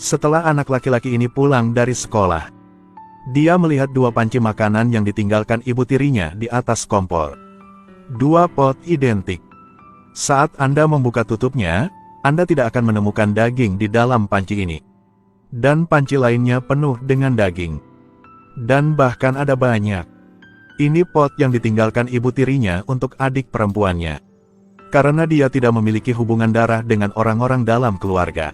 Setelah anak laki-laki ini pulang dari sekolah, dia melihat dua panci makanan yang ditinggalkan ibu tirinya di atas kompor. Dua pot identik. Saat Anda membuka tutupnya, Anda tidak akan menemukan daging di dalam panci ini. Dan panci lainnya penuh dengan daging. Dan bahkan ada banyak. Ini pot yang ditinggalkan ibu tirinya untuk adik perempuannya. Karena dia tidak memiliki hubungan darah dengan orang-orang dalam keluarga.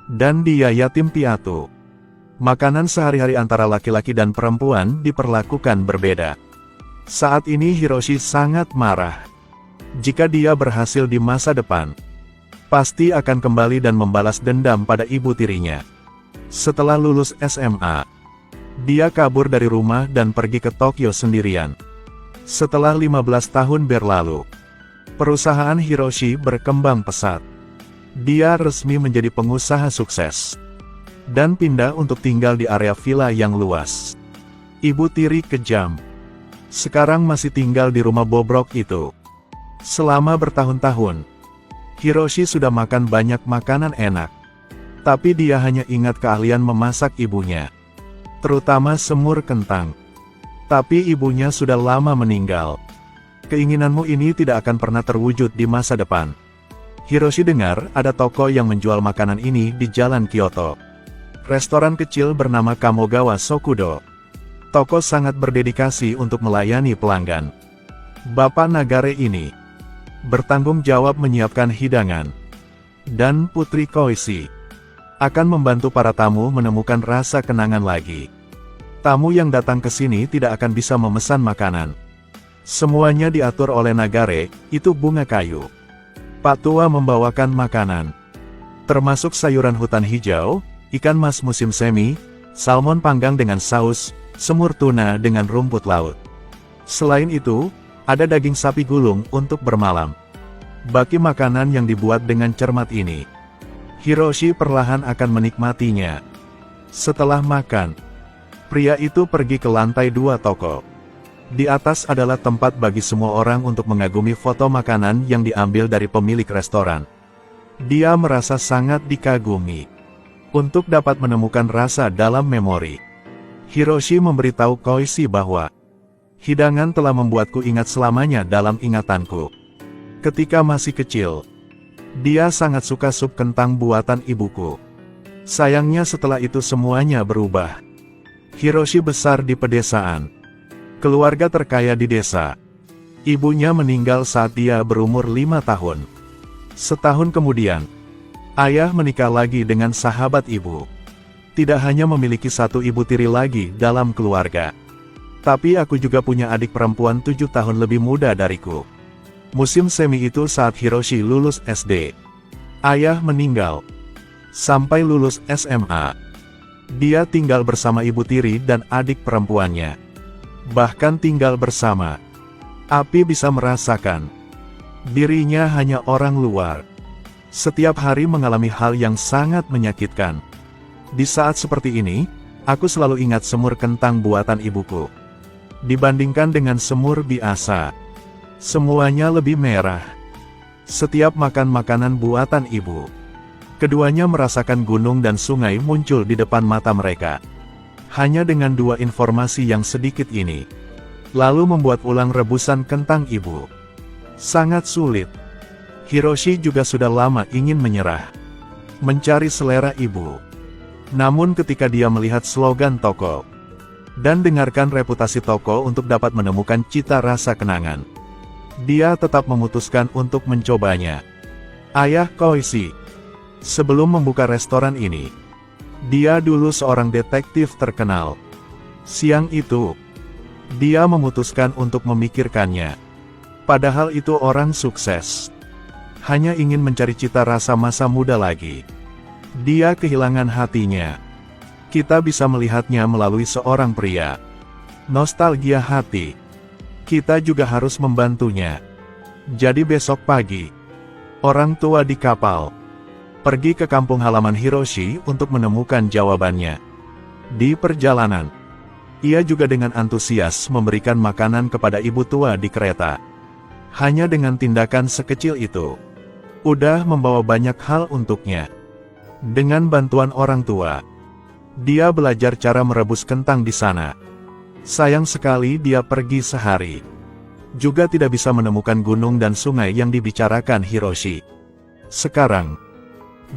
Dan dia yatim piatu. Makanan sehari-hari antara laki-laki dan perempuan diperlakukan berbeda. Saat ini Hiroshi sangat marah. Jika dia berhasil di masa depan, pasti akan kembali dan membalas dendam pada ibu tirinya. Setelah lulus SMA, dia kabur dari rumah dan pergi ke Tokyo sendirian. Setelah 15 tahun berlalu, perusahaan Hiroshi berkembang pesat. Dia resmi menjadi pengusaha sukses. Dan pindah untuk tinggal di area villa yang luas. Ibu tiri kejam. Sekarang masih tinggal di rumah bobrok itu. Selama bertahun-tahun, Hiroshi sudah makan banyak makanan enak. Tapi dia hanya ingat keahlian memasak ibunya. Terutama semur kentang. Tapi ibunya sudah lama meninggal. Keinginanmu ini tidak akan pernah terwujud di masa depan. Hiroshi dengar ada toko yang menjual makanan ini di Jalan Kyoto. Restoran kecil bernama Kamogawa Sokudo. Toko sangat berdedikasi untuk melayani pelanggan. Bapak Nagare ini bertanggung jawab menyiapkan hidangan. Dan Putri Koichi akan membantu para tamu menemukan rasa kenangan lagi. Tamu yang datang ke sini tidak akan bisa memesan makanan. Semuanya diatur oleh Nagare, itu bunga kayu. Pak Tua membawakan makanan, termasuk sayuran hutan hijau, ikan mas musim semi, salmon panggang dengan saus, semur tuna dengan rumput laut. Selain itu, ada daging sapi gulung untuk bermalam. Baki makanan yang dibuat dengan cermat ini, Hiroshi perlahan akan menikmatinya. Setelah makan, pria itu pergi ke lantai 2 toko. Di atas adalah tempat bagi semua orang untuk mengagumi foto makanan yang diambil dari pemilik restoran. Dia merasa sangat dikagumi. Untuk dapat menemukan rasa dalam memori, Hiroshi memberitahu Koichi bahwa hidangan telah membuatku ingat selamanya dalam ingatanku. Ketika masih kecil, dia sangat suka sup kentang buatan ibuku. Sayangnya setelah itu semuanya berubah. Hiroshi besar di pedesaan. Keluarga terkaya di desa. Ibunya meninggal saat dia berumur 5 tahun. Setahun kemudian, ayah menikah lagi dengan sahabat ibu. Tidak hanya memiliki satu ibu tiri lagi dalam keluarga, tapi aku juga punya adik perempuan 7 tahun lebih muda dariku. Musim semi itu saat Hiroshi lulus SD. Ayah meninggal. Sampai lulus SMA, dia tinggal bersama ibu tiri dan adik perempuannya. Bahkan tinggal bersama. Api bisa merasakan. Dirinya hanya orang luar. Setiap hari mengalami hal yang sangat menyakitkan. Di saat seperti ini, aku selalu ingat semur kentang buatan ibuku. Dibandingkan dengan semur biasa, semuanya lebih merah. Setiap makan makanan buatan ibu, keduanya merasakan gunung dan sungai muncul di depan mata mereka. Hanya dengan dua informasi yang sedikit ini, lalu membuat ulang rebusan kentang ibu. Sangat sulit. Hiroshi juga sudah lama ingin menyerah, mencari selera ibu. Namun ketika dia melihat slogan toko, dan dengarkan reputasi toko untuk dapat menemukan cita rasa kenangan, dia tetap memutuskan untuk mencobanya. Ayah Koichi, sebelum membuka restoran ini, dia dulu seorang detektif terkenal. Siang itu, dia memutuskan untuk memikirkannya. Padahal itu orang sukses. Hanya ingin mencari cita rasa masa muda lagi. Dia kehilangan hatinya. Kita bisa melihatnya melalui seorang pria. Nostalgia hati. Kita juga harus membantunya. Jadi besok pagi, orang tua di kapal pergi ke kampung halaman Hiroshi untuk menemukan jawabannya. Di perjalanan, ia juga dengan antusias memberikan makanan kepada ibu tua di kereta. Hanya dengan tindakan sekecil itu, udah membawa banyak hal untuknya. Dengan bantuan orang tua, dia belajar cara merebus kentang di sana. Sayang sekali dia pergi sehari. Juga tidak bisa menemukan gunung dan sungai yang dibicarakan Hiroshi. Sekarang,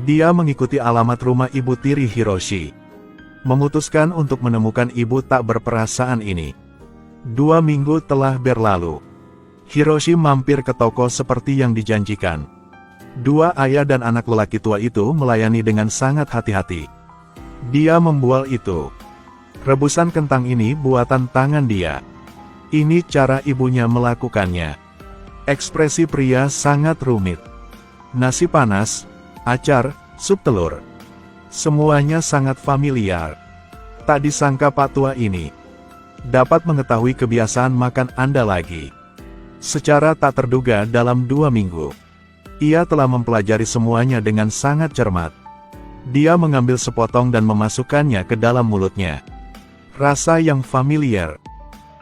dia mengikuti alamat rumah ibu tiri Hiroshi. Memutuskan untuk menemukan ibu tak berperasaan ini. 2 minggu telah berlalu. Hiroshi mampir ke toko seperti yang dijanjikan. 2 ayah dan anak lelaki tua itu melayani dengan sangat hati-hati. Dia membual itu. Rebusan kentang ini buatan tangan dia. Ini cara ibunya melakukannya. Ekspresi pria sangat rumit. Nasi panas, acar, sup telur. Semuanya sangat familiar. Tak disangka Pak Tua ini dapat mengetahui kebiasaan makan Anda lagi. Secara tak terduga dalam 2 minggu, ia telah mempelajari semuanya dengan sangat cermat. Dia mengambil sepotong dan memasukkannya ke dalam mulutnya. Rasa yang familiar.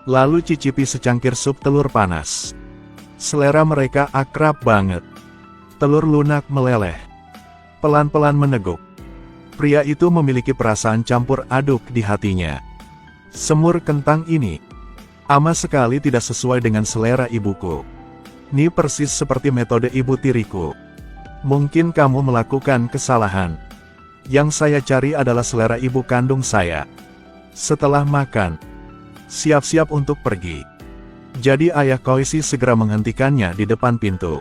Lalu cicipi secangkir sup telur panas. Selera mereka akrab banget. Telur lunak meleleh. Pelan-pelan meneguk. Pria itu memiliki perasaan campur aduk di hatinya. Semur kentang ini amat sekali tidak sesuai dengan selera ibuku. Ini persis seperti metode ibu tiriku. Mungkin kamu melakukan kesalahan. Yang saya cari adalah selera ibu kandung saya. Setelah makan, siap-siap untuk pergi. Jadi ayah Koichi segera menghentikannya di depan pintu.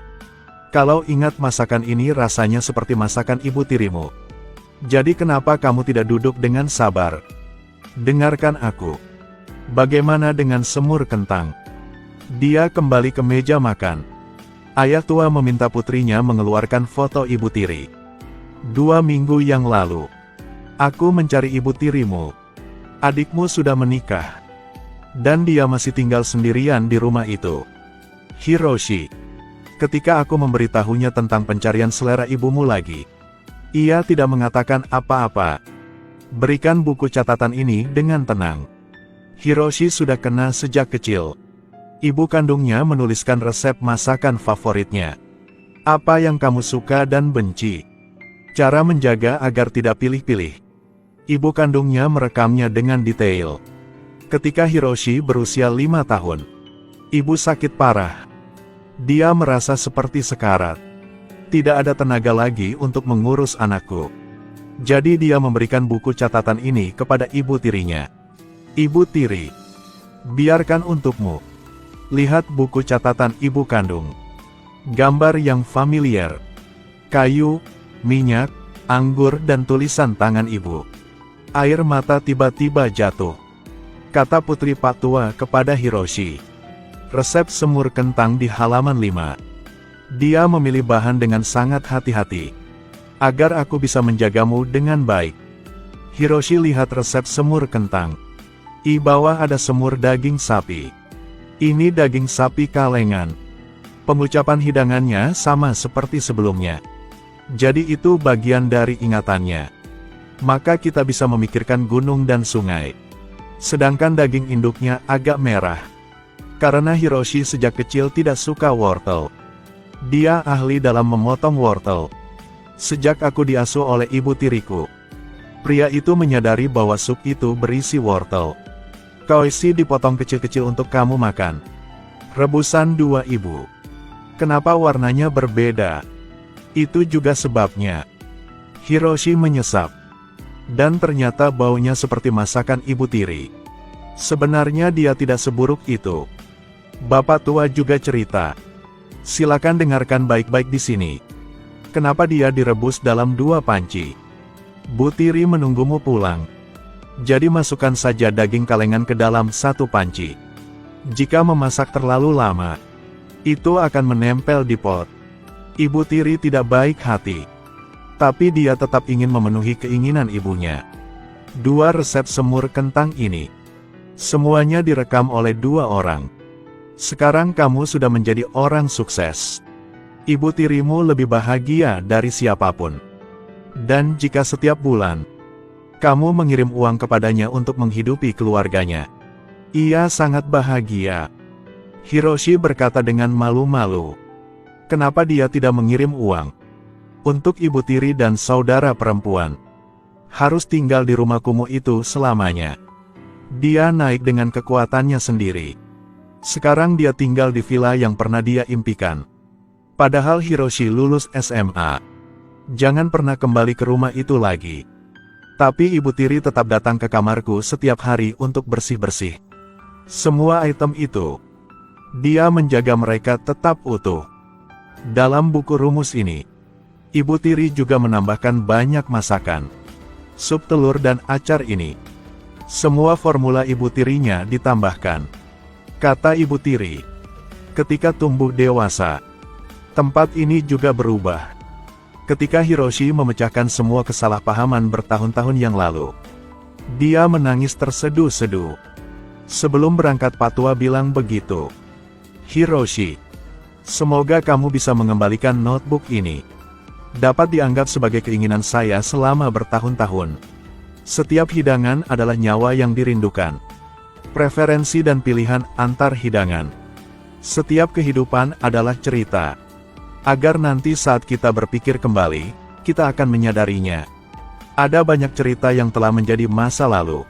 Kalau ingat masakan ini rasanya seperti masakan ibu tirimu. Jadi kenapa kamu tidak duduk dengan sabar? Dengarkan aku. Bagaimana dengan semur kentang? Dia kembali ke meja makan. Ayah tua meminta putrinya mengeluarkan foto ibu tiri. 2 minggu yang lalu, aku mencari ibu tirimu. Adikmu sudah menikah. Dan dia masih tinggal sendirian di rumah itu. Hiroshi. Ketika aku memberitahunya tentang pencarian selera ibumu lagi, ia tidak mengatakan apa-apa. Berikan buku catatan ini dengan tenang. Hiroshi sudah kena sejak kecil. Ibu kandungnya menuliskan resep masakan favoritnya. Apa yang kamu suka dan benci. Cara menjaga agar tidak pilih-pilih. Ibu kandungnya merekamnya dengan detail. Ketika Hiroshi berusia 5 tahun, ibu sakit parah. Dia merasa seperti sekarat. Tidak ada tenaga lagi untuk mengurus anakku. Jadi dia memberikan buku catatan ini kepada ibu tirinya. Ibu tiri, biarkan untukmu. Lihat buku catatan ibu kandung. Gambar yang familiar. Kayu, minyak, anggur dan tulisan tangan ibu. Air mata tiba-tiba jatuh. Kata putri Pak Tua kepada Hiroshi. Resep semur kentang di halaman 5. Dia memilih bahan dengan sangat hati-hati. Agar aku bisa menjagamu dengan baik. Hiroshi lihat resep semur kentang. Di bawah ada semur daging sapi. Ini daging sapi kalengan. Pengucapan hidangannya sama seperti sebelumnya. Jadi itu bagian dari ingatannya. Maka kita bisa memikirkan gunung dan sungai. Sedangkan daging induknya agak merah. Karena Hiroshi sejak kecil tidak suka wortel. Dia ahli dalam memotong wortel. Sejak aku diasuh oleh ibu tiriku, pria itu menyadari bahwa sup itu berisi wortel. Koichi dipotong kecil-kecil untuk kamu makan. Rebusan 2 ibu. Kenapa warnanya berbeda? Itu juga sebabnya. Hiroshi menyesap. Dan ternyata baunya seperti masakan ibu tiri. Sebenarnya dia tidak seburuk itu. Bapak tua juga cerita. Silakan dengarkan baik-baik di sini. Kenapa dia direbus dalam 2 panci? Bu tiri menunggumu pulang. Jadi masukkan saja daging kalengan ke dalam 1 panci. Jika memasak terlalu lama, itu akan menempel di pot. Ibu tiri tidak baik hati. Tapi dia tetap ingin memenuhi keinginan ibunya. 2 resep semur kentang ini. Semuanya direkam oleh 2 orang. Sekarang kamu sudah menjadi orang sukses. Ibu tirimu lebih bahagia dari siapapun. Dan jika setiap bulan, kamu mengirim uang kepadanya untuk menghidupi keluarganya, ia sangat bahagia. Hiroshi berkata dengan malu-malu. Kenapa dia tidak mengirim uang? Untuk ibu tiri dan saudara perempuan, harus tinggal di rumah kumuh itu selamanya. Dia naik dengan kekuatannya sendiri. Sekarang dia tinggal di villa yang pernah dia impikan. Padahal Hiroshi lulus SMA. Jangan pernah kembali ke rumah itu lagi. Tapi ibu tiri tetap datang ke kamarku setiap hari untuk bersih-bersih. Semua item itu, dia menjaga mereka tetap utuh. Dalam buku rumus ini, ibu tiri juga menambahkan banyak masakan. Sup telur dan acar ini, semua formula ibu tirinya ditambahkan. Kata ibu tiri, ketika tumbuh dewasa, tempat ini juga berubah. Ketika Hiroshi memecahkan semua kesalahpahaman bertahun-tahun yang lalu, dia menangis terseduh-seduh. Sebelum berangkat Patwa bilang begitu. Hiroshi, semoga kamu bisa mengembalikan notebook ini. Dapat dianggap sebagai keinginan saya selama bertahun-tahun. Setiap hidangan adalah nyawa yang dirindukan. Preferensi dan pilihan antar hidangan. Setiap kehidupan adalah cerita. Agar nanti saat kita berpikir kembali, kita akan menyadarinya. Ada banyak cerita yang telah menjadi masa lalu.